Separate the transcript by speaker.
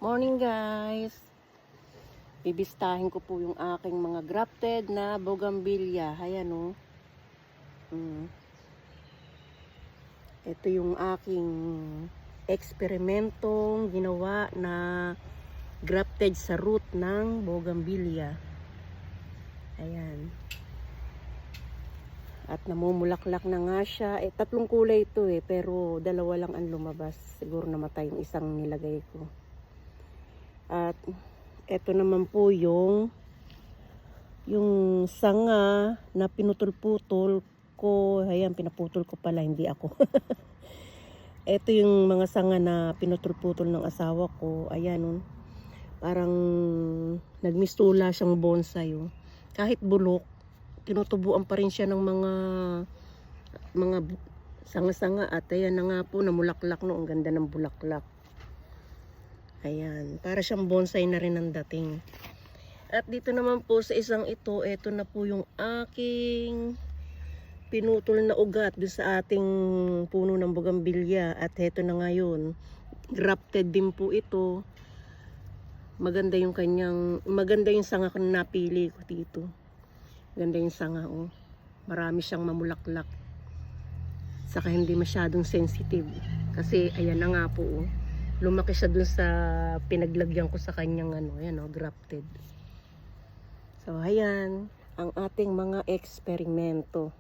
Speaker 1: Morning guys! Bibistahin ko po yung aking mga grafted na bougainvillea. Ayan o. Ito yung aking eksperimentong ginawa na grafted sa root ng bougainvillea. Ayan. At namumulaklak na nga siya. Tatlong kulay ito pero dalawa lang ang lumabas. Siguro namatay yung isang nilagay ko. At eto naman po yung sanga na pinutol-putol ko. Ayan, pinaputol ko pala, hindi ako. Ito yung mga sanga na pinutol-putol ng asawa ko. Ayan, parang nagmistula siyang bonsai. Kahit bulok, tinutubuan pa rin siya ng mga sanga-sanga. At ayan na nga po, namulaklak no. Ang ganda ng bulaklak. Ayan, para siyang bonsai na rin ang dating. At dito naman po sa isang ito na po yung aking pinutol na ugat doon sa ating puno ng bougainvillea. At heto na ngayon, grafted din po ito. Maganda yung sanga ko na napili ko dito. Maganda yung sanga, Marami siyang mamulaklak. Saka hindi masyadong sensitive. Kasi ayan na nga po, lumaki siya dun sa pinaglagyan ko sa kanyang ayan grafted. So ayan ang ating mga eksperimento.